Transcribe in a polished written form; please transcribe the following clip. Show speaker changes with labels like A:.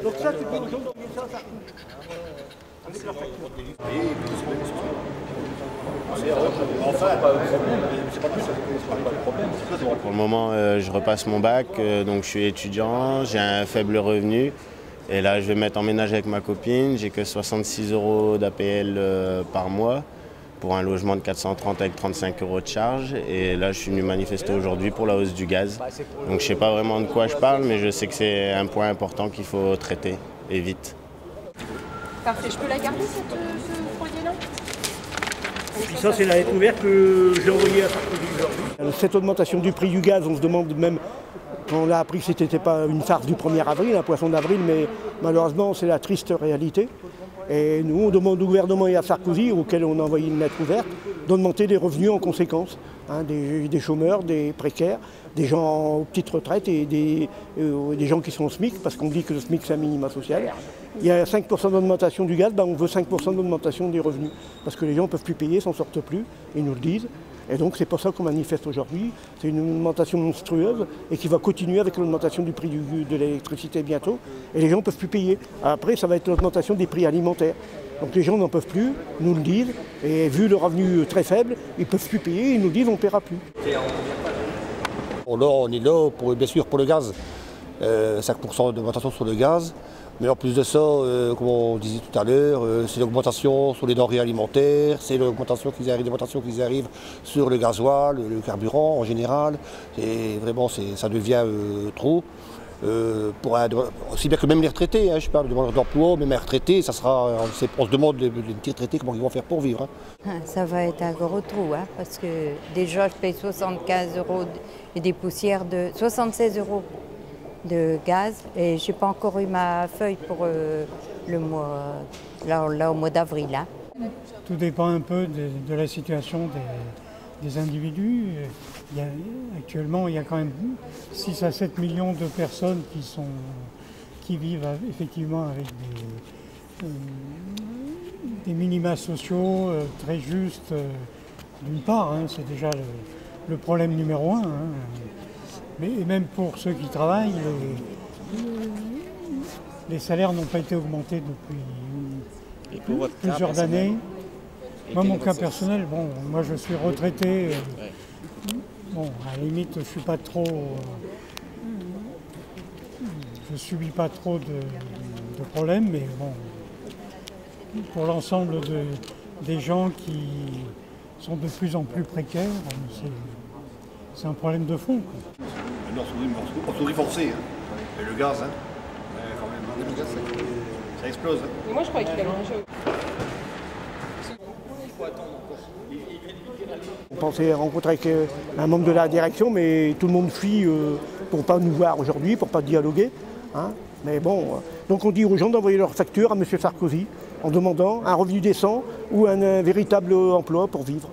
A: Donc ça, c'est pour les gens d'envoyer ça à Sarkozy. Avec leur facture.
B: Pour le moment, je repasse mon bac, donc je suis étudiant, j'ai un faible revenu. Et là, je vais mettre en ménage avec ma copine. J'ai que 66 € d'APL par mois pour un logement de 430 avec 35 € de charge. Et là, je suis venu manifester aujourd'hui pour la hausse du gaz. Donc je ne sais pas vraiment de quoi je parle, mais je sais que c'est un point important qu'il faut traiter, et vite.
C: Parfait, je peux la garder ce foyer-là?
A: Puis ça, c'est la lettre ouverte que j'ai envoyée à Sarkozy aujourd'hui. Cette augmentation du prix du gaz, on se demande même, quand on l'a appris que ce n'était pas une farce du 1er avril, un poisson d'avril, mais malheureusement, c'est la triste réalité. Et nous, on demande au gouvernement et à Sarkozy, auquel on a envoyé une lettre ouverte, d'augmenter les revenus en conséquence, des chômeurs, des précaires, des gens aux petites retraites et des gens qui sont au SMIC, parce qu'on dit que le SMIC c'est un minimum social. Il y a 5% d'augmentation du gaz, on veut 5% d'augmentation des revenus, parce que les gens ne peuvent plus payer, s'en sortent plus, ils nous le disent. Et donc c'est pour ça qu'on manifeste aujourd'hui. C'est une augmentation monstrueuse et qui va continuer avec l'augmentation du prix de l'électricité bientôt. Et les gens ne peuvent plus payer. Après, ça va être l'augmentation des prix alimentaires. Donc les gens n'en peuvent plus, nous le disent. Et vu le revenu très faible, ils ne peuvent plus payer, ils nous disent on ne paiera plus.
D: Bon, là, on est là, bien sûr, pour le gaz. 5% d'augmentation sur le gaz. Mais en plus de ça, comme on disait tout à l'heure, c'est l'augmentation sur les denrées alimentaires, c'est l'augmentation qui arrive sur le gasoil, le carburant en général. Et vraiment, ça devient trop. Aussi bien que même les retraités, je parle de demandeurs d'emploi, même les retraités, on se demande les petits retraités comment ils vont faire pour vivre.
E: Ça va être un gros trou, parce que déjà je paye 75 € et des poussières de 76 € de gaz et je n'ai pas encore eu ma feuille pour le mois, là, au mois d'avril.
F: Tout dépend un peu de la situation des individus. Actuellement, il y a quand même 6 à 7 millions de personnes qui vivent effectivement avec des minima sociaux très justes. D'une part, c'est déjà le problème numéro 1. Mais même pour ceux qui travaillent, les salaires n'ont pas été augmentés depuis plusieurs années. Moi, mon cas personnel, moi je suis retraité. À la limite, je suis pas trop, je subis pas trop de problèmes, mais pour l'ensemble des gens qui sont de plus en plus précaires, c'est un problème de fond.
G: On sourit forcé, et le gaz, quand même, le gaz, ça explose.
C: Mais moi je croyais qu'il avait mangé.
A: On pensait rencontrer avec un membre de la direction, mais tout le monde fuit pour ne pas nous voir aujourd'hui, pour ne pas dialoguer. Mais bon, donc on dit aux gens d'envoyer leur facture à M. Sarkozy en demandant un revenu décent ou un véritable emploi pour vivre.